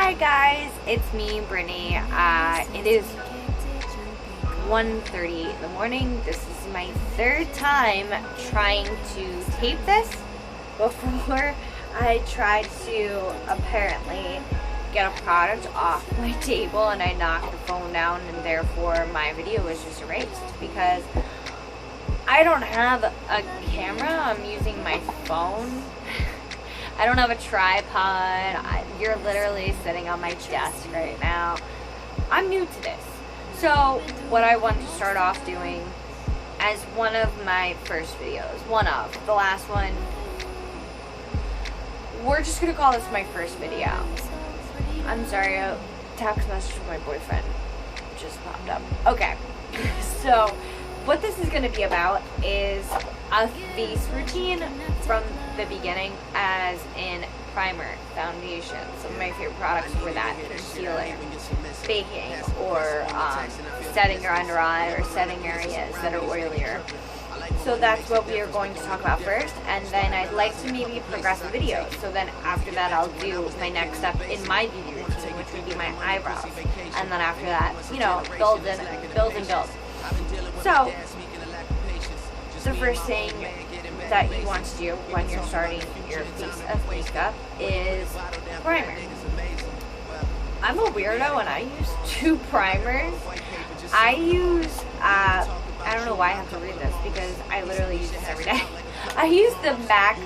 Hi guys, it's me, Brittany. It is 1:30 in the morning. This is my third time trying to tape this. Before I tried to apparently get a product off my table and I knocked the phone down, and therefore my video was just erased because I don't have a camera. I'm using my phone. I don't have a tripod. You're literally sitting on my desk right now. I'm new to this. So what I want to start off doing as one of my first videos, the last one, we're just going to call this my first video. I'm sorry, a text message from my boyfriend just popped up. Okay, so what this is going to be about is a face routine from the beginning, as in primer, foundation. Some of my favorite products were that, concealer, baking, or setting your under eye or setting areas that are oilier. So that's what we are going to talk about first, and then I'd like to maybe progress the video. So then after that I'll do my next step in my beauty routine, which would be my eyebrows. And then after that, you know, build and build. So the first thing that you want to do when you're starting your piece of makeup is primer. I'm a weirdo and I use two primers. I use, I don't know why I have to read this because I literally use this every day. I use the MAC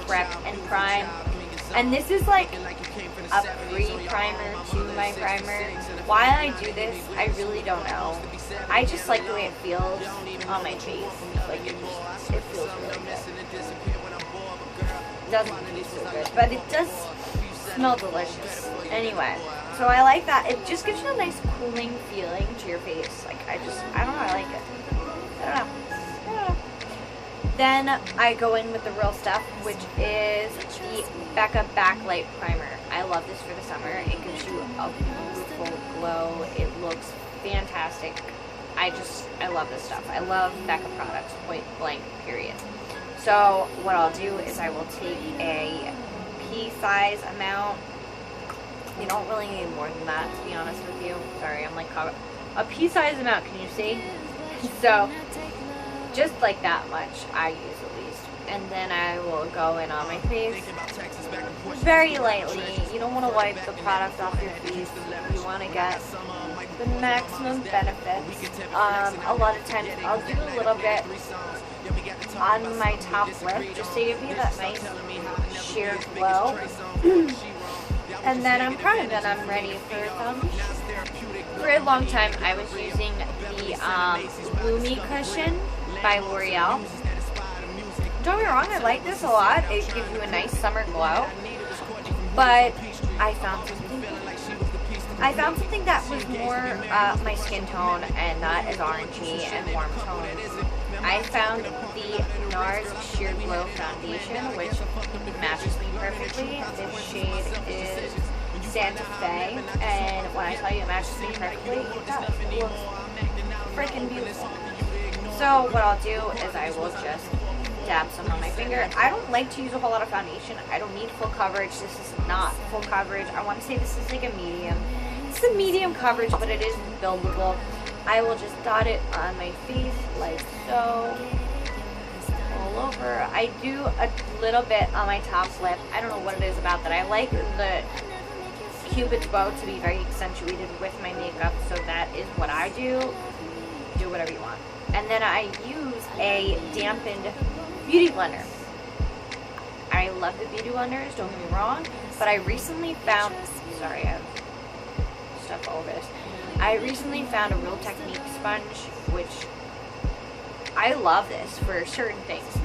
Prep and Prime, and this is like a pre-primer to my primer. Why I do this, I really don't know. I just like the way it feels on my face. Like it feels really good. It doesn't taste so good, but it does smell delicious. Anyway, so I like that. It just gives you a nice cooling feeling to your face. Like I don't know, I like it. I don't know. Then I go in with the real stuff, which is the BECCA Backlight Primer. I love this for the summer. It gives you a beautiful glow. It looks fantastic. I love this stuff. I love BECCA products, point blank, period. So what I'll do is I will take a pea-size amount. You don't really need more than that, to be honest with you. Sorry, I'm like, a pea-size amount, can you see? So just like that much I use at least. And then I will go in on my face very lightly. You don't want to wipe the product off your face. You want to get the maximum benefits. A lot of times I'll do a little bit on my top lip just to give me that nice sheer glow. And then I'm proud and I'm ready for foundation. For a long time I was using the Bloomy Cushion by L'Oreal. Don't get me wrong, I like this a lot. It gives you a nice summer glow. But I found something that was more my skin tone and not as orangey and warm toned. I found the NARS Sheer Glow Foundation, which matches me perfectly. This shade is Santa Fe, and when I tell you it matches me perfectly, it does. It looks freaking beautiful. So what I'll do is I will just dab some on my finger. I don't like to use a whole lot of foundation. I don't need full coverage. This is not full coverage. I want to say this is like a medium. It's a medium coverage, but it is buildable. I will just dot it on my face like so, all over. I do a little bit on my top lip. I don't know what it is about that. I like the Cupid's bow to be very accentuated with my makeup, so that is what I do. Do whatever you want. And then I use a dampened beauty blender. I love the beauty blenders, don't get me wrong, but I recently found, sorry, I have stuff all over this. I recently found a REALTECHNIQUES sponge, which I love this for certain things.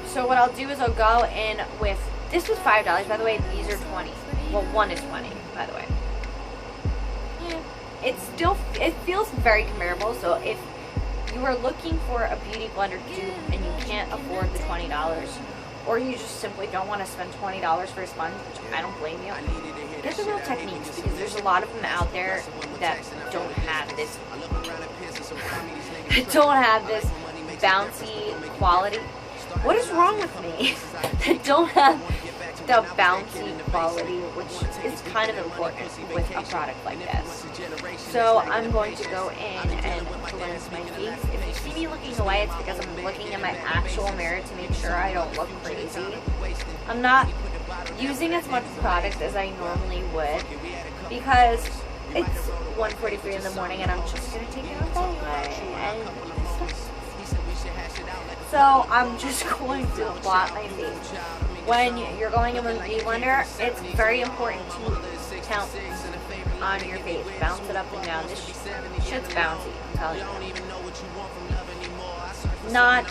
So what I'll do is I'll go in with, this was $5 by the way, these are 20. Well, one is 20 by the way. Yeah. It feels very comparable, so if you are looking for a beauty blender dupe and you can't afford the $20, or you just simply don't want to spend $20 for a sponge, which I don't blame you, there's a REALTECHNIQUES, because there's a lot of them out there that don't have this bouncy quality. What is wrong with me? That don't have the bouncy quality, which is kind of important with a product like this. So I'm going to go in and cleanse my face. If you see me looking away, it's because I'm looking in my actual mirror to make sure I don't look crazy. I'm not using as much product as I normally would because it's 1:43 in the morning and I'm just going to take it off anyway. So I'm just going to blot my face. When you're going in with a beauty blender, it's very important to count on your face. Bounce it up and down. This shit's bouncy, I'm telling you. Not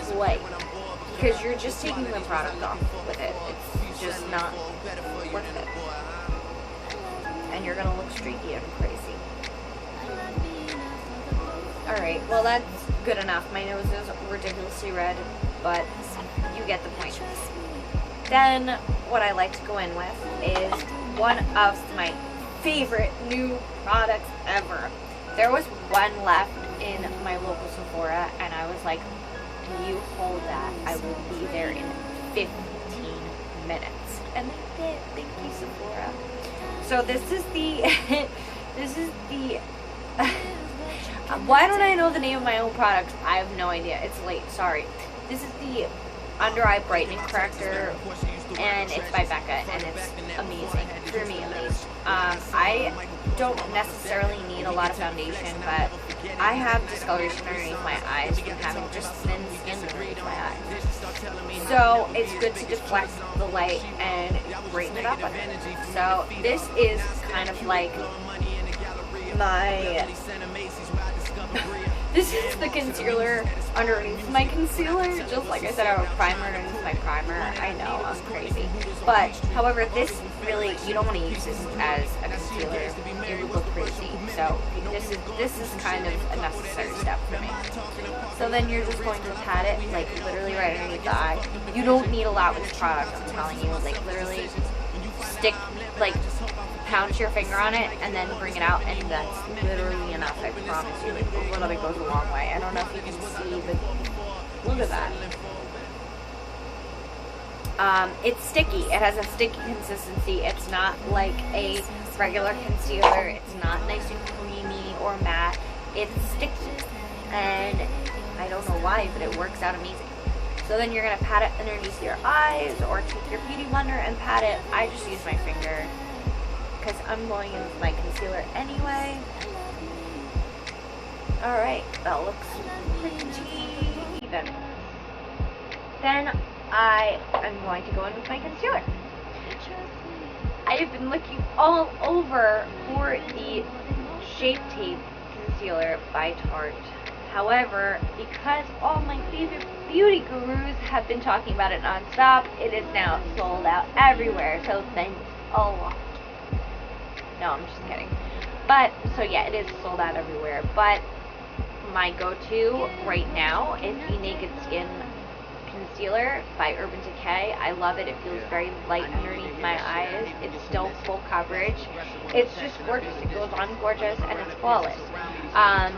slight. Because you're just taking the product off with it. It's just not worth it. And you're going to look streaky and crazy. Alright, well that's good enough. My nose is ridiculously red, but you get the point. Then, what I like to go in with is one of my favorite new products ever. There was one left in my local Sephora, and I was like, you hold that. I will be there in 15 minutes. And they did. Thank you, Sephora. So this is the, why don't I know the name of my own product? I have no idea. It's late. Sorry. This is the under eye brightening corrector, and it's by BECCA, and it's amazing for me at least. I don't necessarily need a lot of foundation, but I have discoloration underneath my eyes from having just thin skin underneath my eyes. So it's good to deflect the light and brighten it up a bit. So this is kind of like my this is the concealer underneath my concealer. Just like I said, I have a primer underneath my primer. I know, I'm crazy. But, however, this really, you don't want to use this as a concealer. It would look crazy. So, this is kind of a necessary step for me. So then you're just going to pat it, like, literally right underneath the eye. You don't need a lot with this product, I'm telling you. Like, literally stick, like, pounce your finger on it and then bring it out, and that's literally enough. I promise you. A little bit goes a long way. I don't know if you can see, but look at that. It's sticky. It has a sticky consistency. It's not like a regular concealer. It's not nice and creamy or matte. It's sticky, and I don't know why, but it works out amazing. So then you're gonna pat it underneath your eyes, or take your beauty blender and pat it. I just use my finger, because I'm going in with my concealer anyway. Alright, that looks pretty even. Then I am going to go in with my concealer. I have been looking all over for the Shape Tape Concealer by Tarte. However, because all my favorite beauty gurus have been talking about it non-stop, it is now sold out everywhere. So thanks a lot. No, I'm just kidding. But, so yeah, it is sold out everywhere. But my go-to right now is the Naked Skin Concealer by Urban Decay. I love it. It feels very light underneath my eyes. It's still full coverage. It's just gorgeous. It goes on gorgeous, and it's flawless.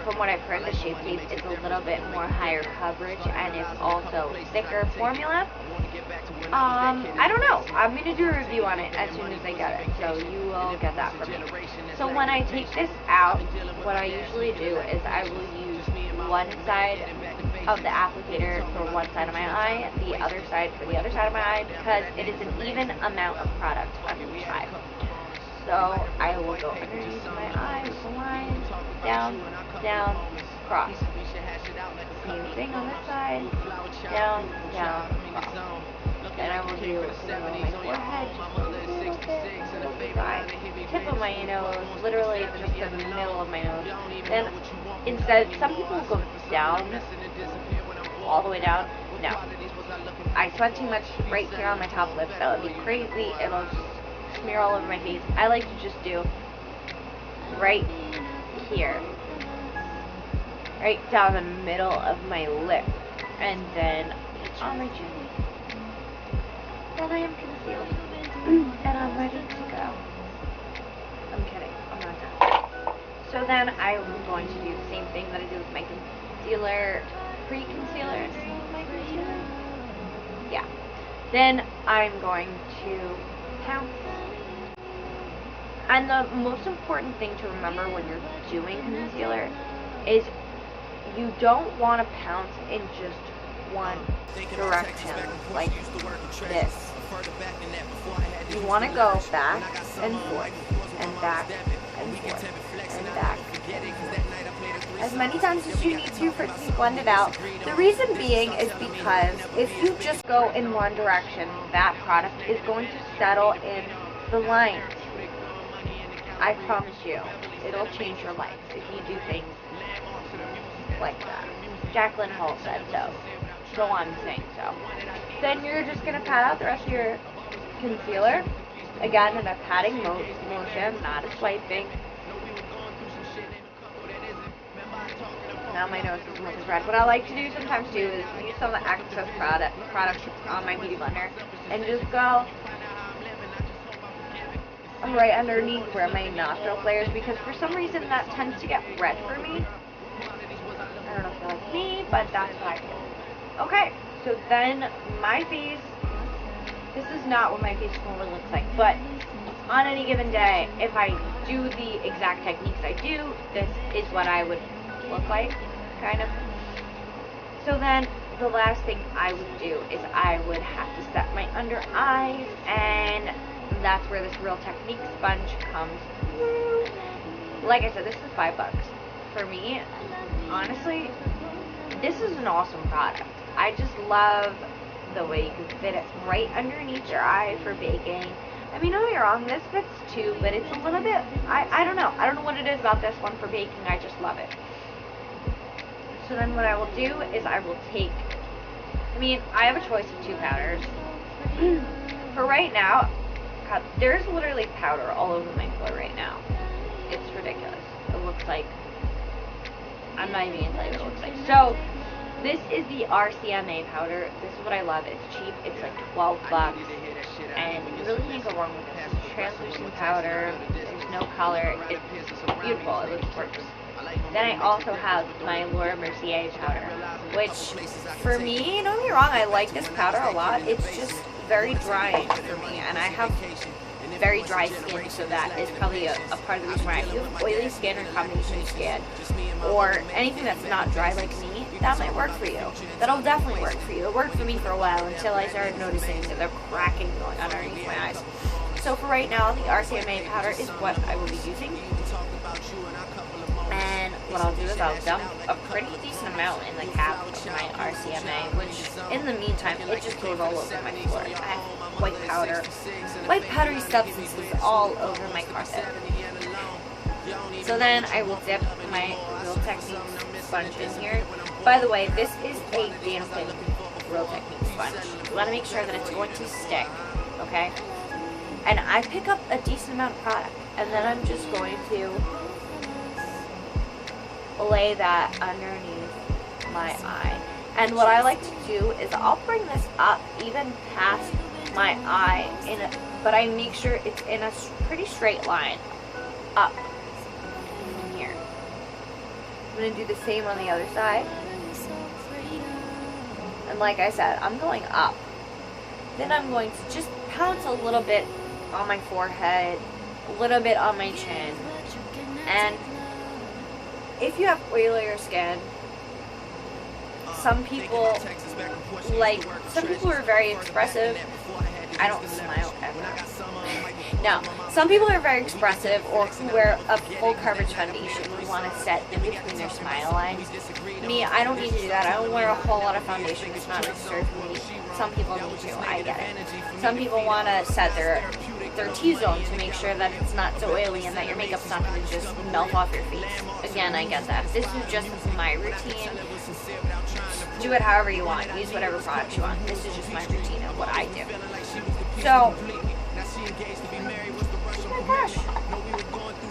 From what I've heard, the Shape Tape is a little bit more higher coverage, and it's also thicker formula. I don't know. I'm going to do a review on it as soon as I get it, so you will get that from me. So when I take this out, what I usually do is I will use one side of the applicator for one side of my eye, the other side for the other side of my eye, because it is an even amount of product on each side. So I will go underneath my eye, line, down, down, cross. Same thing on this side, down, down, cross. Then I will do some on my forehead, side, tip of my nose, literally just the middle of my nose. Then instead, some people go down, all the way down. No. I spent too much right here on my top lip. That would be crazy. It'll just smear all over my face. I like to just do right here. Right down the middle of my lip. And then on my chin. Then I am concealed. And I'm ready to go. I'm kidding. I'm not done. So then I'm going to do the same thing that I did with my concealer, pre-concealer. Yeah. Then I'm going to pounce. And the most important thing to remember when you're doing concealer is you don't want to pounce in just one direction like this. You want to go back and forth and back and forth and back as many times as you need to for it to be blended out. The reason being is because if you just go in one direction, that product is going to settle in the lines. I promise you, it'll change your life if you do things like that. Jacqueline Hall said so. So I'm saying so. Then you're just going to pat out the rest of your concealer. Again, in a patting motion, not a swiping. Now my nose is looking red. What I like to do sometimes too is use some of the excess products on my beauty blender and just go right underneath where my nostril flares, because for some reason that tends to get red for me. I don't know if that's me, but that's what I do. Okay, so then my face, this is not what my face normally looks like, but on any given day, if I do the exact techniques I do, this is what I would look like, kind of. So then the last thing I would do is I would have to set my under eyes, and that's where this REALTECHNIQUES sponge comes through. Like I said, this is $5 for me. Honestly, this is an awesome product. I just love the way you can fit it right underneath your eye for baking. I mean, don't get me wrong, this fits too, but it's a little bit, I don't know. I don't know what it is about this one for baking. I just love it. So then what I will do is I will take, I have a choice of 2 powders. For right now, God, there's literally powder all over my floor right now. It's ridiculous. It looks like, I'm not even going to tell you what it looks like. So, this is the RCMA powder. This is what I love. It's cheap. It's like $12. And you really can't go wrong with this. It's translucent powder. There's no color. It's beautiful. It looks gorgeous. Then I also have my Laura Mercier powder, which for me, don't get me wrong, I like this powder a lot. It's just very drying for me, and I have very dry skin, so that is probably a part of the reason why. If you have oily skin or combination skin, or anything that's not dry like me, that might work for you. That'll definitely work for you. It worked for me for a while until I started noticing that they're cracking going underneath my eyes. So for right now, the RCMA powder is what I will be using. And what I'll do is I'll dump a pretty decent amount in the cap of my RCMA, which in the meantime, it just goes all over my floor. I have white powdery substances all over my carpet. So then I will dip my REALTECHNIQUES sponge in here. By the way, this is a dampened REALTECHNIQUES sponge. You want to make sure that it's going to stick, okay? And I pick up a decent amount of product, and then I'm just going to lay that underneath my eye. And what I like to do is I'll bring this up even past my eye, but I make sure it's in a pretty straight line up from here. I'm going to do the same on the other side. And like I said, I'm going up. Then I'm going to just pounce a little bit on my forehead, a little bit on my chin. And if you have oilier skin, some people are very expressive. I don't smile ever. No, some people are very expressive, or who wear a full coverage foundation who want to set in between their smile lines. Me, I don't need to do that. I don't wear a whole lot of foundation. It's not necessary for me. Some people need to. I get it. Some people want to set their T-zone to make sure that it's not so oily and that your makeup's not going to just melt off your face. Again, I get that. This is just my routine. Do it however you want. Use whatever products you want. This is just my routine of what I do. So, oh my gosh.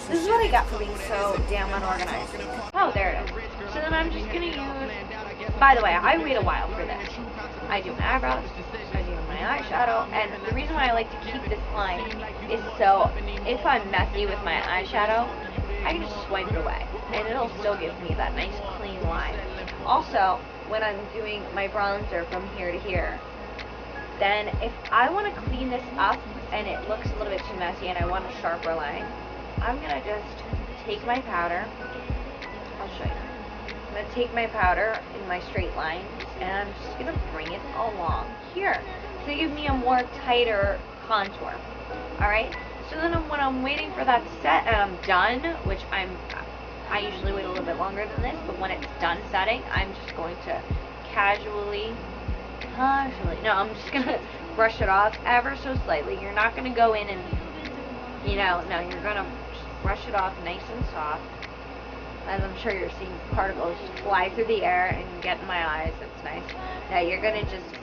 This is what I got for being so damn unorganized. Oh, there it is. So then I'm just going to use, by the way, I wait a while for this. I do my eyebrows, I do my eyeshadow, and the reason why I like to keep this line is so if I'm messy with my eyeshadow, I can just swipe it away, and it'll still give me that nice clean line. Also, when I'm doing my bronzer from here to here, Then if I want to clean this up and it looks a little bit too messy and I want a sharper line, I'm going to just take my powder. I'll show you. I'm going to take my powder in my straight lines and I'm just going to bring it along here to give me a more tighter contour. Alright? So then when I'm waiting for that to set and I'm done, which I usually wait a little bit longer than this, but when it's done setting, I'm just going to casually, no, I'm just going to brush it off ever so slightly. You're not going to go in and, no, you're going to just brush it off nice and soft. As I'm sure you're seeing particles just fly through the air and get in my eyes. It's nice. Now you're going to just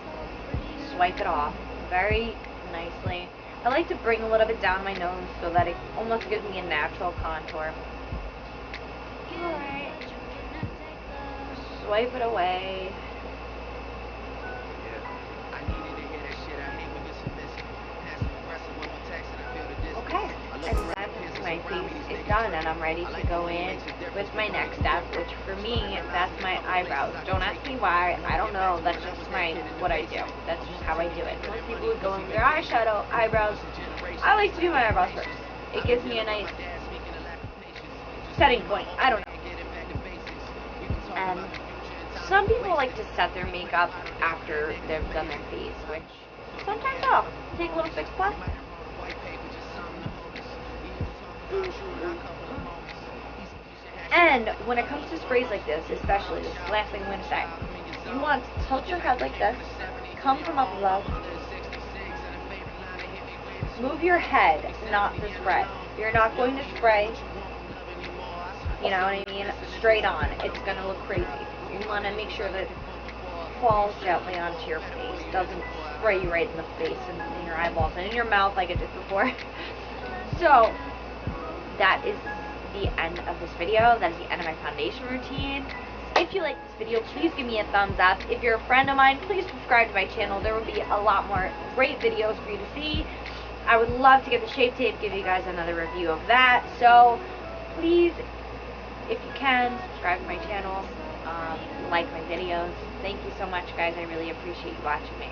swipe it off very nicely. I like to bring a little bit down my nose so that it almost gives me a natural contour. Alright. Swipe it away. Okay, and then my face is done and I'm ready to go in with my next step, which for me, that's my eyebrows. Don't ask me why, I don't know, that's just what I do. That's just how I do it. Most people would go in with their eyeshadow, eyebrows. I like to do my eyebrows first. It gives me a nice setting point, I don't know. And some people like to set their makeup after they've done their face, which sometimes I'll take a little Fix Plus. And when it comes to sprays like this, especially, this is the last thing I'm going to say, you want to tilt your head like this, come from up above, move your head, not the spray. You're not going to spray, you know what I mean, straight on. It's going to look crazy. You want to make sure that it falls gently onto your face, doesn't spray you right in the face and in your eyeballs and in your mouth like it did before. So, that is the end of this video. That is the end of my foundation routine. If you like this video, please give me a thumbs up. If you're a friend of mine, please subscribe to my channel. There will be a lot more great videos for you to see. I would love to get the Shape Tape, give you guys another review of that. So, please, if you can, subscribe to my channel, like my videos. Thank you so much, guys. I really appreciate you watching me.